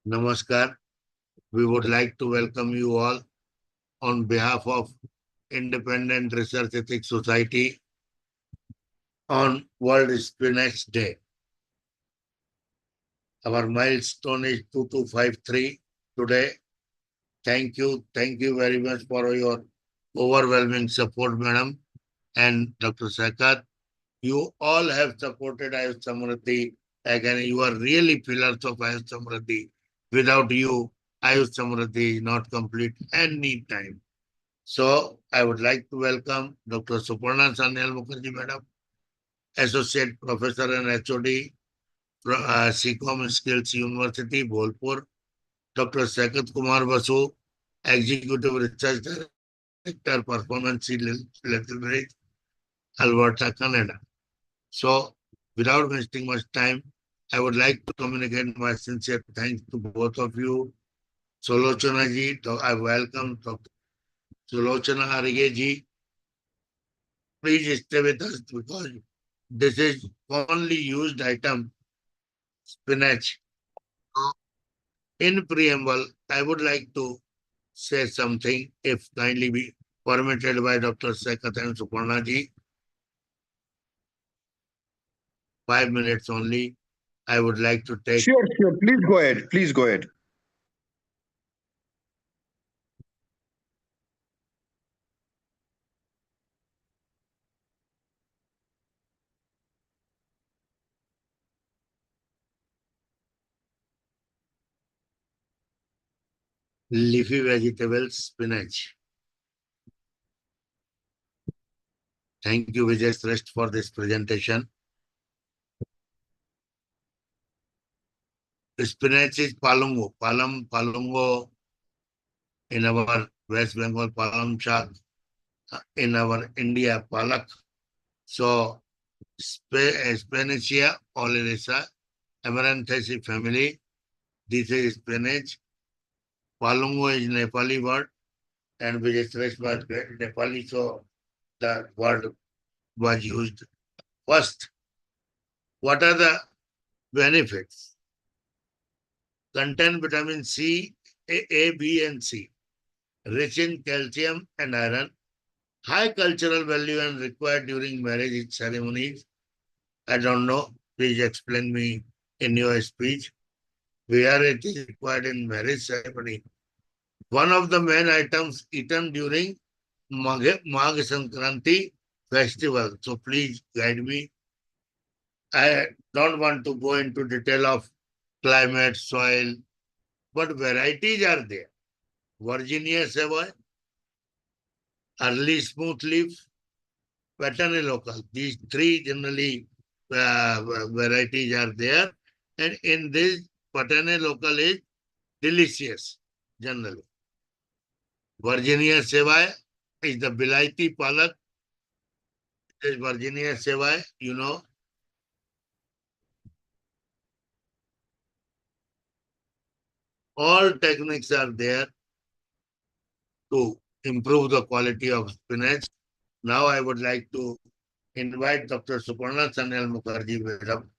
Namaskar. We would like to welcome you all on behalf of Independent Research Ethics Society on World Spinach Day. Our milestone is 2253 today. Thank you. Thank you very much for your overwhelming support, madam and Dr. Sakat. You all have supported AYUSH Samriddhi. Again, you are really pillars of AYUSH Samriddhi. Without you, AYUSH Samriddhi is not complete any time. So I would like to welcome Dr. Suparna Sanyal Mukherjee, Madam, Associate Professor and HOD, CCOM Skills University, Bolpur, Dr. Sakat Kumar Basu, Executive Research Director, Performance Little Bridge, Alberta, Canada. So without wasting much time, I would like to communicate my sincere thanks to both of you. Solochana ji, I welcome Dr. Solochana Arige ji. Please stay with us because this is commonly used item, spinach. So, in preamble, I would like to say something, if kindly be permitted by Dr. Sekat and Suparna ji. 5 minutes only. I would like to take. Sure. Please go ahead. Please go ahead. Leafy vegetables, spinach. Thank you, Vijay Shrestha, for this presentation. Spinach is palungo. Palungo in our West Bengal, palam shak. In our India, palak. So, Spinacia oleracea, Amaranthus family. This is spinach. Palungo is Nepali word, and Vijay Shrestha was Nepali, so the word was used first. What are the benefits? Contain vitamin C, A, B, and C. Rich in calcium and iron. High cultural value and required during marriage ceremonies. I don't know. Please explain me in your speech where it is required in marriage ceremony. One of the main items eaten during Magh Sankranti festival. So please guide me. I don't want to go into detail of climate, soil, but varieties are there. Virginia Savoy, early smooth leaf, Patani local. These three generally varieties are there. And in this, Patani local is delicious generally. Virginia Sevai is the Bilaiti Palak. It is Virginia Sevai, you know. All techniques are there to improve the quality of spinach. Now I would like to invite Dr. Suparna Sanyal Mukherjee Madam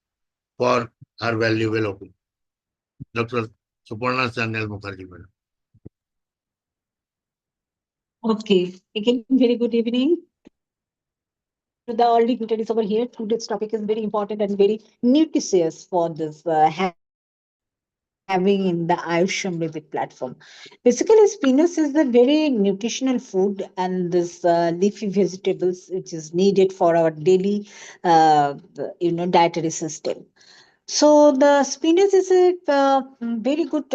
for her valuable opinion. Dr. Suparna Sanyal Mukherjee Madam. Okay, again, very good evening to the all dignitaries over here. Today's topic is very important and very nutritious for this having in the AYUSH SAMRIDDHI platform. Basically, spinach is the very nutritional food and this leafy vegetables which is needed for our daily, dietary system. So the spinach is a very good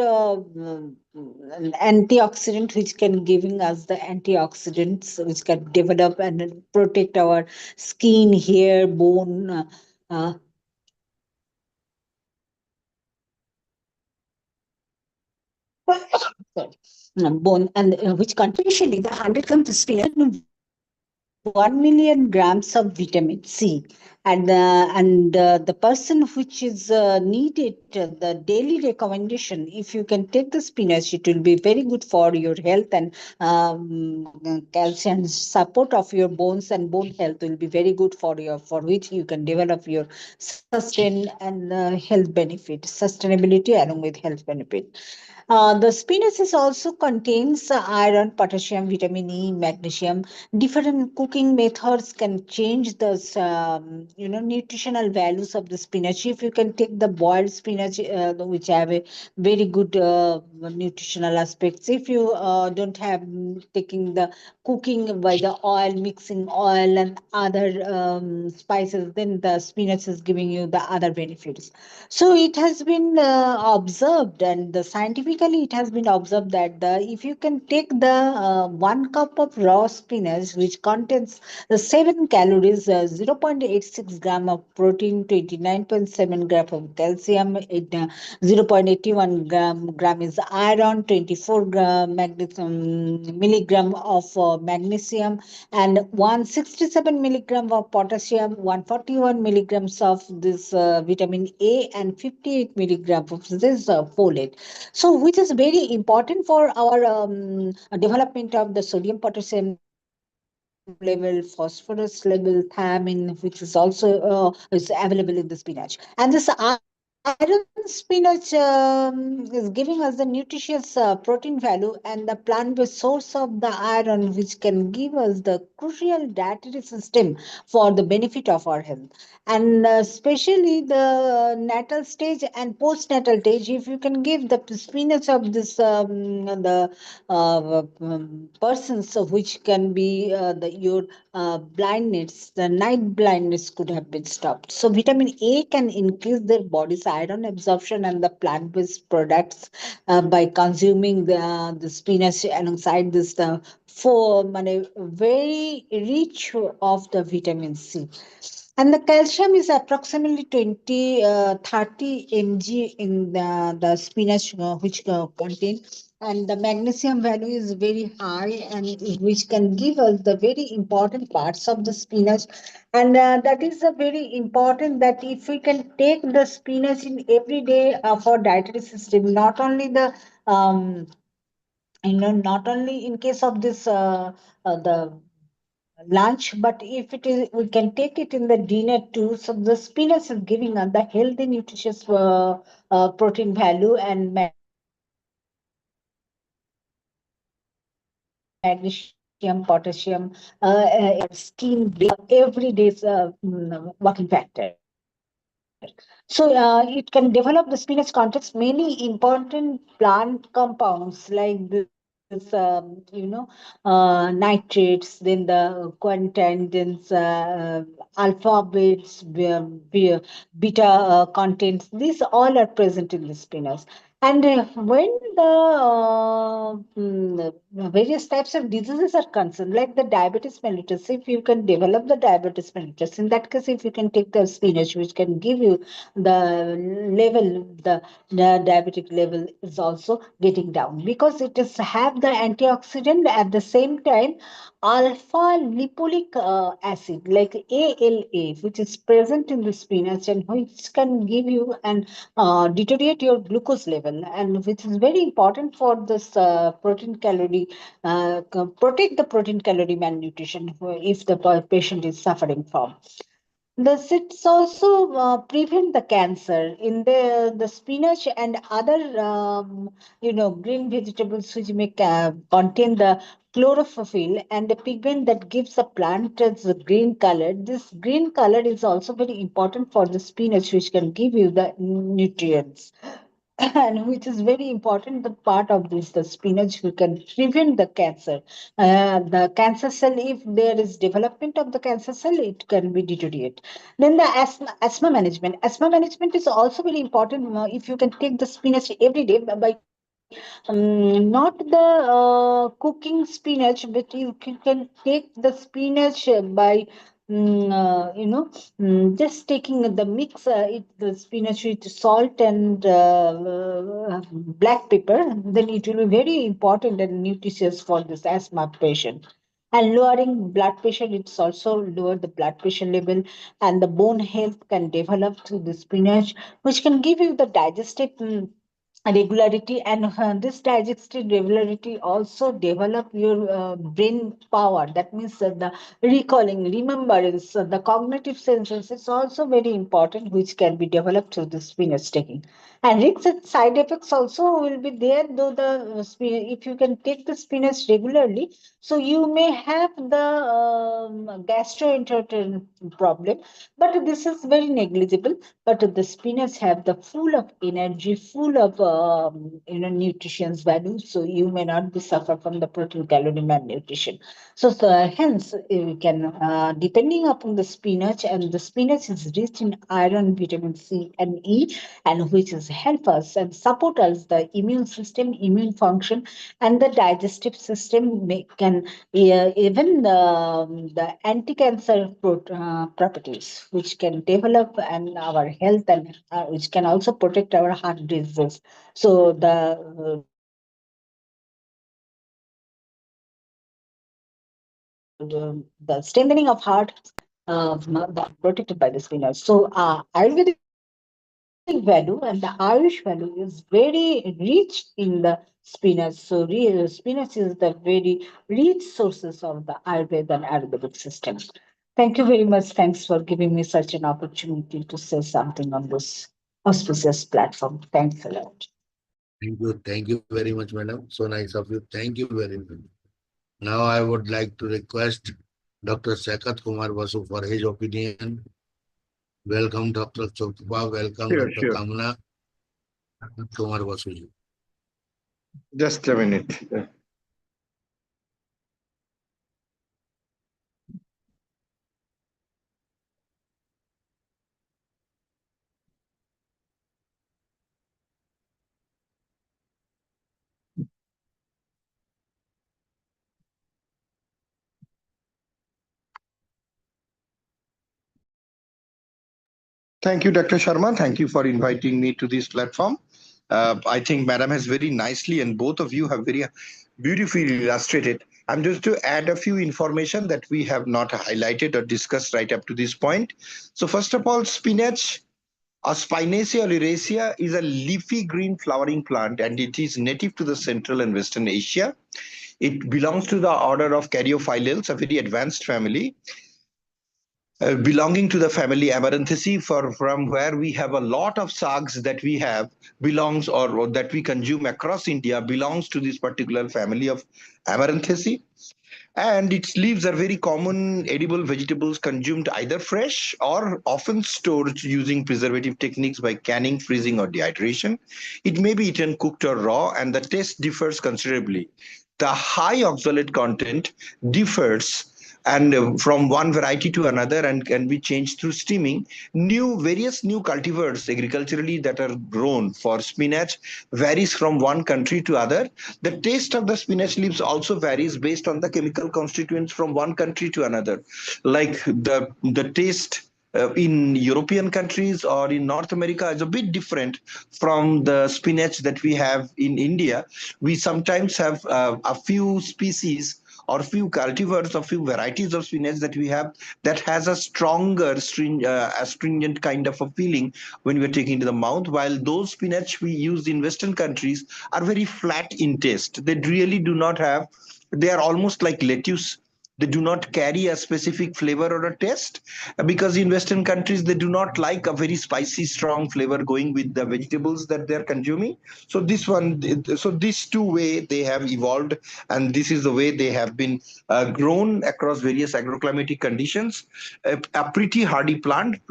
antioxidant which can giving us the antioxidants which can develop and protect our skin, hair, bone. Bone and which contribution in the 100 grams of spinach 1 million grams of vitamin C And the person which is needed the daily recommendation, if you can take the spinach, it will be very good for your health, and calcium support of your bones and bone health will be very good for your, for which you can develop your sustain and health benefit, sustainability along with health benefit. The spinach is also contains iron, potassium, vitamin E, magnesium. Different cooking methods can change the nutritional values of the spinach. If you can take the boiled spinach, which have a very good nutritional aspects. If you don't have taking the cooking by the oil, mixing oil and other spices, then the spinach is giving you the other benefits. So it has been observed, and scientifically it has been observed that if you can take the 1 cup of raw spinach, which contains the 7 calories, 0.86 gram of protein, 29.7 gram of calcium, 0.81 gram is iron, 24 gram milligram of magnesium, and 167 milligram of potassium, 141 milligrams of this vitamin A, and 58 milligrams of this folate. So, which is very important for our development of the sodium potassium level, phosphorus level, thiamine, which is also is available in the spinach. And this iron spinach is giving us the nutritious protein value, and the plant-based source of the iron, which can give us the crucial dietary system for the benefit of our health. And especially the natal stage and postnatal stage, if you can give the spinach of this the persons, so which can be your blindness, the night blindness could have been stopped. So vitamin A can increase their body's iron absorption and the plant-based products by consuming the spinach alongside this for very rich of the vitamin C. And the calcium is approximately 30 mg in the spinach, which contain. And the magnesium value is very high, and which can give us the very important parts of the spinach. And that is a very important that if we can take the spinach in every day for dietary system, not only the not only in case of this the lunch, but if it is, we can take it in the dinner too. So the spinach is giving us the healthy nutritious protein value and magnesium, potassium, potassium our skin everyday's working factor. So it can develop, the spinach contains many important plant compounds like this, nitrates, then the quintanins, alpha beta contents. These all are present in the spinach. And when the various types of diseases are concerned, like the diabetes mellitus, if you can develop the diabetes mellitus, in that case, if you can take the spinach, which can give you the level, the diabetic level is also getting down, because it is have the antioxidant at the same time alpha lipoic acid like ALA, which is present in the spinach and which can give you and deteriorate your glucose level, and which is very important for this protein calorie protect the protein calorie malnutrition if the patient is suffering from. Thus, it's also prevent the cancer in the spinach and other green vegetables which may contain the chlorophyll and the pigment that gives the plant its green color. This green color is also very important for the spinach, which can give you the nutrients. And which is very important, the part of this, the spinach, we can prevent the cancer. The cancer cell, if there is development of the cancer cell, it can be deteriorate. Then the asthma management is also very important. If you can take the spinach every day by not the cooking spinach, but you can take the spinach by just taking the mix the spinach with salt and black pepper. Then it will be very important and nutritious for this asthma patient. And lowering blood pressure, it's also lower the blood pressure level, and the bone health can develop through the spinach, which can give you the digestive regularity. And this digestive regularity also develop your brain power. That means the recalling, remembrance, the cognitive senses is also very important, which can be developed through the spinach taking. And risks and side effects also will be there, though if you can take the spinach regularly, so you may have the gastrointestinal problem, but this is very negligible. But the spinach have the full of energy, full of nutrition value, so you may not be suffer from the protein calorie malnutrition. So hence you can depending upon the spinach, and the spinach is rich in iron, vitamin C and E, and which is help us and support us the immune system, immune function, and the digestive system can even the anti-cancer properties, which can develop and our health, and which can also protect our heart diseases. So the strengthening of heart that protected by the spinach. So Ayurvedic value and the Ayush value is very rich in the spinach. So spinach is the very rich sources of the Ayurveda and Ayurvedic system. Thank you very much. Thanks for giving me such an opportunity to say something on this auspicious platform. Thanks a lot. Thank you very much, madam. So nice of you. Thank you very much. Now I would like to request Dr. Sakat Kumar Basu for his opinion. Welcome, Dr. Chokpa. Welcome, Sure, Dr. sure. Kamna. Kumar Basu. Just a minute. Thank you, Dr. Sharma. Thank you for inviting me to this platform. I think Madam has very nicely, and both of you have very beautifully illustrated. I'm just to add a few information that we have not highlighted or discussed right up to this point. So first of all, spinach or Spinaceae oleracea is a leafy green flowering plant, and it is native to the Central and Western Asia. It belongs to the order of Caryophyllales, a very advanced family belonging to the family Amaranthaceae, from where we have a lot of sags that we have belongs or that we consume across India belongs to this particular family of Amaranthaceae. And its leaves are very common edible vegetables consumed either fresh or often stored using preservative techniques by canning, freezing, or dehydration. It may be eaten cooked or raw, and the taste differs considerably. The high oxalate content differs and from one variety to another and can be changed through steaming. Various new cultivars agriculturally that are grown for spinach varies from one country to other. The taste of the spinach leaves also varies based on the chemical constituents from one country to another. Like the taste in European countries or in North America is a bit different from the spinach that we have in India. We sometimes have a few species or few cultivars or few varieties of spinach that we have that has a stronger astringent kind of a feeling when we are taking to the mouth, while those spinach we use in Western countries are very flat in taste. They really do not have, they are almost like lettuce. They do not carry a specific flavor or a taste because in Western countries they do not like a very spicy, strong flavor going with the vegetables that they're consuming. So these two way they have evolved, and this is the way they have been grown across various agroclimatic conditions. A pretty hardy plant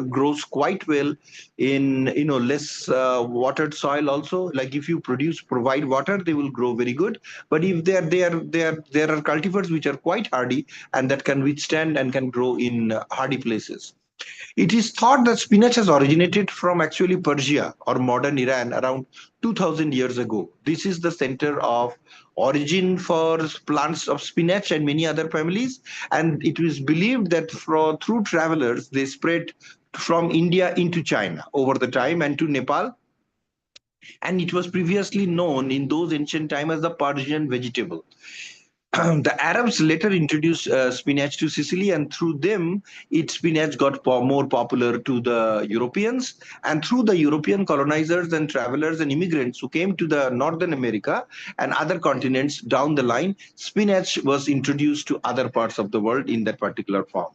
grows quite well in less watered soil also. Like if you provide water, they will grow very good. But if there are cultivars which are quite hardy and that can withstand and can grow in hardy places. It is thought that spinach has originated from actually Persia or modern Iran around 2000 years ago. This is the center of origin for plants of spinach and many other families. And it was believed that through travelers, they spread from India into China over the time and to Nepal. And it was previously known in those ancient times as the Persian vegetable. The Arabs later introduced spinach to Sicily, and through them, spinach got more popular to the Europeans. And through the European colonizers and travelers and immigrants who came to the Northern America and other continents down the line, spinach was introduced to other parts of the world in that particular form.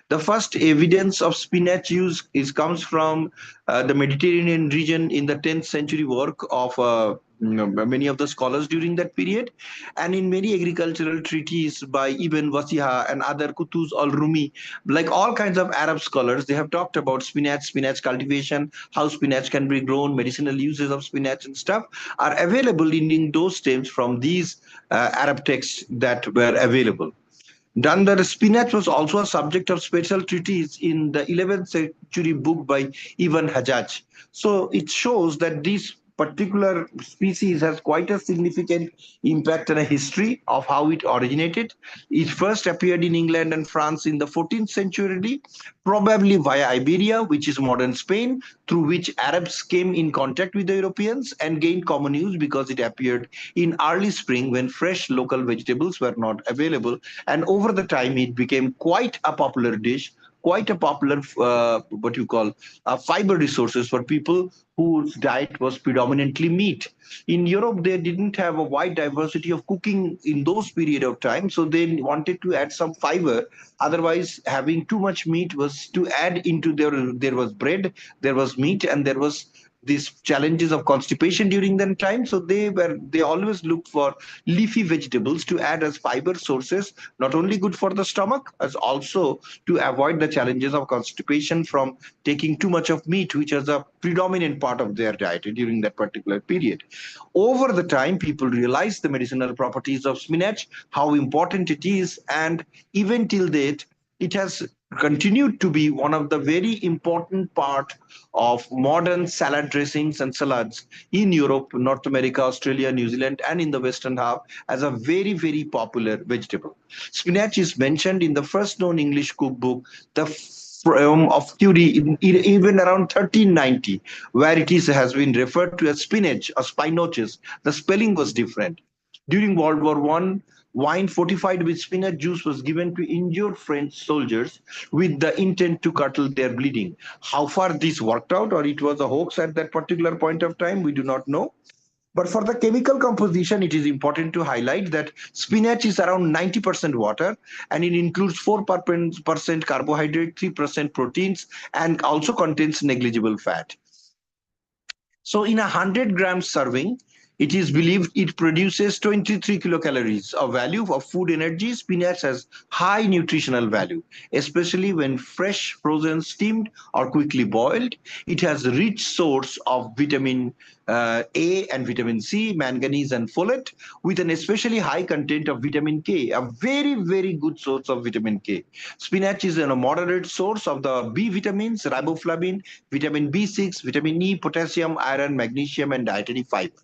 The first evidence of spinach use comes from the Mediterranean region in the 10th century work of many of the scholars during that period, and in many agricultural treatises by Ibn Wasiha and other Qutuz al-Rumi, like all kinds of Arab scholars, they have talked about spinach, spinach cultivation, how spinach can be grown, medicinal uses of spinach and stuff are available in those terms from these Arab texts that were available. Dandar spinach was also a subject of special treatise in the 11th century book by Ibn Hajjaj. So it shows that this particular species has quite a significant impact and a history of how it originated. It first appeared in England and France in the 14th century, probably via Iberia, which is modern Spain, through which Arabs came in contact with the Europeans and gained common use because it appeared in early spring when fresh local vegetables were not available. And over the time, it became quite a popular dish, quite a popular what you call fiber resources for people whose diet was predominantly meat. In Europe, they didn't have a wide diversity of cooking in those period of time, so they wanted to add some fiber. Otherwise, having too much meat was to add into there was bread, there was meat, and there was these challenges of constipation during that time. So they always looked for leafy vegetables to add as fiber sources, not only good for the stomach, as also to avoid the challenges of constipation from taking too much of meat, which was a predominant part of their diet during that particular period. Over the time, people realized the medicinal properties of spinach, how important it is, and even till date, it has continued to be one of the very important part of modern salad dressings and salads in Europe, North America, Australia, New Zealand, and in the Western half as a very, very popular vegetable. Spinach is mentioned in the first known English cookbook, the of theory even around 1390, where has been referred to as spinach or spinoches. The spelling was different. During World War One, wine fortified with spinach juice was given to injured French soldiers with the intent to curtail their bleeding. How far this worked out, or it was a hoax at that particular point of time, we do not know. But for the chemical composition, it is important to highlight that spinach is around 90% water, and it includes 4% carbohydrate, 3% proteins, and also contains negligible fat. So in a 100 gram serving, it is believed it produces 23 kilocalories of value of food energy. Spinach has high nutritional value, especially when fresh, frozen, steamed, or quickly boiled. It has a rich source of vitamin A and vitamin C, manganese, and folate, with an especially high content of vitamin K, a very, very good source of vitamin K. Spinach is a moderate source of the B vitamins, riboflavin, vitamin B6, vitamin E, potassium, iron, magnesium, and dietary fiber.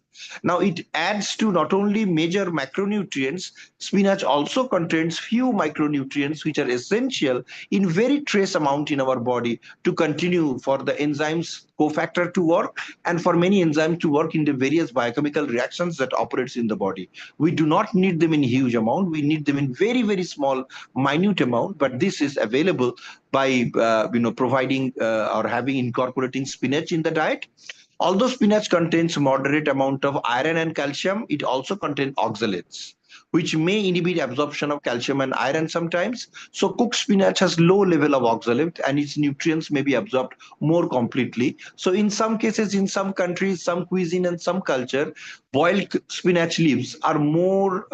Now, it adds to not only major macronutrients, spinach also contains few micronutrients which are essential in very trace amount in our body to continue for the enzymes cofactor to work and for many enzymes to work in the various biochemical reactions that operates in the body. We do not need them in huge amount. We need them in very, very small, minute amount, but this is available by providing or having incorporating spinach in the diet. Although spinach contains moderate amount of iron and calcium, it also contains oxalates, which may inhibit absorption of calcium and iron sometimes. So cooked spinach has low level of oxalate and its nutrients may be absorbed more completely. So in some cases, in some countries, some cuisine and some culture, boiled spinach leaves are more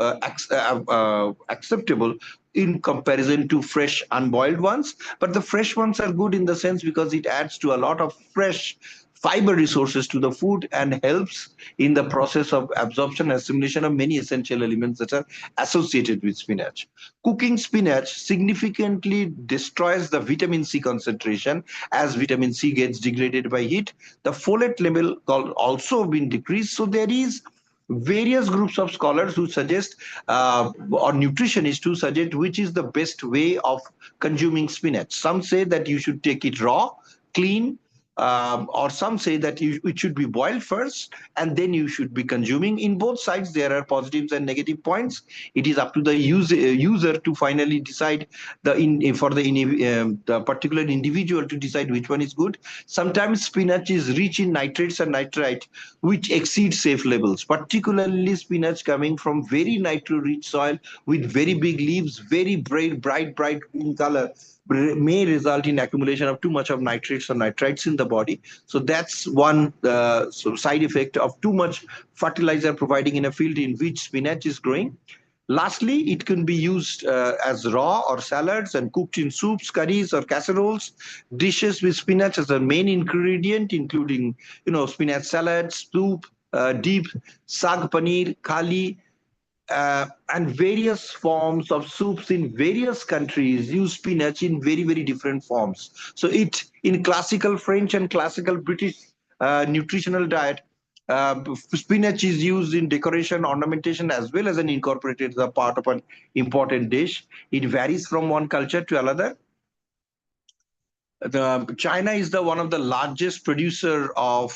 acceptable in comparison to fresh unboiled ones. But the fresh ones are good in the sense because it adds to a lot of fresh fiber resources to the food and helps in the process of absorption and assimilation of many essential elements that are associated with spinach. Cooking spinach significantly destroys the vitamin C concentration as vitamin C gets degraded by heat. The folate level also been decreased. So there is various groups of scholars who suggest or nutritionists who suggest which is the best way of consuming spinach. Some say that you should take it raw, clean, or some say that it should be boiled first and then you should be consuming. In both sides, there are positives and negative points. It is up to the user to finally decide the particular individual to decide which one is good. Sometimes spinach is rich in nitrates and nitrite, which exceed safe levels, particularly spinach coming from very nitro-rich soil with very big leaves, very bright green color may result in accumulation of too much of nitrates or nitrites in the body. So that's one side effect of too much fertilizer providing in a field in which spinach is growing. Lastly, it can be used as raw or salads and cooked in soups, curries, or casseroles. Dishes with spinach as a main ingredient, including spinach salad, soup, deep, sag paneer, khali, and various forms of soups in various countries use spinach in very different forms. So it in classical French and classical British nutritional diet, spinach is used in decoration, ornamentation, as well as an incorporated as a part of an important dish. It varies from one culture to another. China is the one of the largest producer of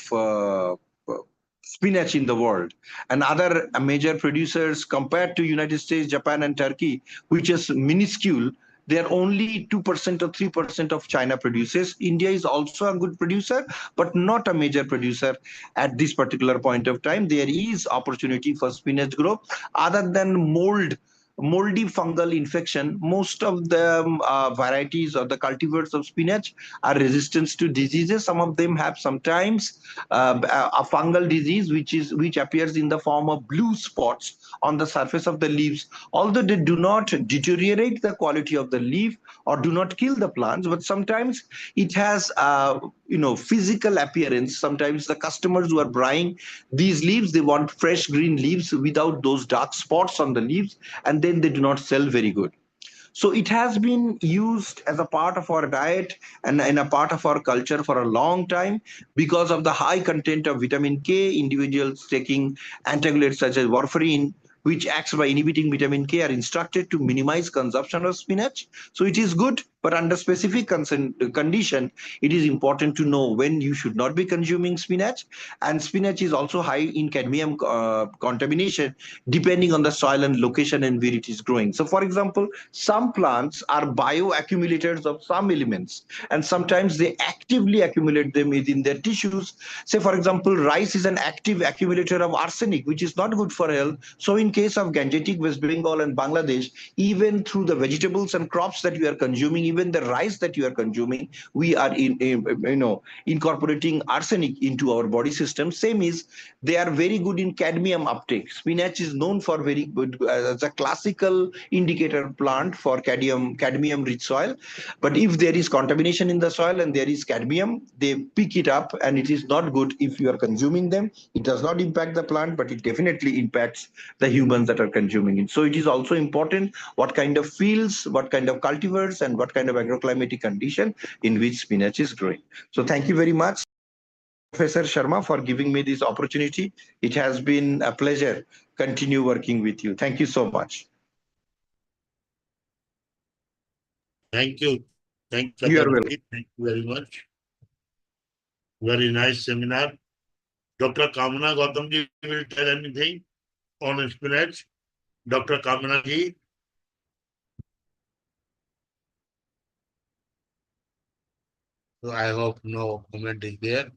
spinach in the world, and other major producers compared to United States, Japan, and Turkey, which is minuscule. They are only 2% or 3% of China produces. India is also a good producer, but not a major producer at this particular point of time. There is opportunity for spinach growth. Other than moldy fungal infection, most of the varieties or the cultivars of spinach are resistant to diseases. Some of them have sometimes a fungal disease which appears in the form of blue spots on the surface of the leaves. Although they do not deteriorate the quality of the leaf or do not kill the plants, but sometimes it has physical appearance. Sometimes the customers who are buying these leaves, they want fresh green leaves without those dark spots on the leaves, and then they do not sell very good. So it has been used as a part of our diet and a part of our culture for a long time because of the high content of vitamin K. Individuals taking antagonists such as warfarin, which acts by inhibiting vitamin K, are instructed to minimize consumption of spinach. So it is good, but under specific condition, it is important to know when you should not be consuming spinach. And spinach is also high in cadmium contamination, depending on the soil and location and where it is growing. So, for example, some plants are bioaccumulators of some elements, and sometimes they actively accumulate them within their tissues. Say, for example, rice is an active accumulator of arsenic, which is not good for health. So, in case of Gangetic, West Bengal, and Bangladesh, even through the vegetables and crops that you are consuming, even the rice that you are consuming, we are incorporating arsenic into our body system. Same is, they are very good in cadmium uptake. Spinach is known for very good as a classical indicator plant for cadmium rich soil. But if there is contamination in the soil and there is cadmium, they pick it up, and it is not good if you are consuming them. It does not impact the plant, but it definitely impacts the humans that are consuming it. So it is also important what kind of fields, what kind of cultivars, and what kind of agroclimatic condition in which spinach is growing. So thank you very much, Professor Sharma, for giving me this opportunity. It has been a pleasure continue working with you. Thank you so much. Thank you. Thank you, You are welcome. Sagarji. Thank you very much. Very nice seminar. Dr. Kamana Gautamji will tell anything on spinach. Dr. Kamana ji. So I hope no comment is there.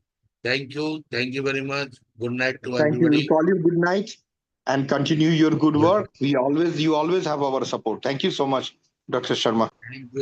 Thank you. Thank you very much. Good night to Thank you. We everybody. call you good night and continue your good work. You always have our support. Thank you so much, Dr. Sharma. Thank you.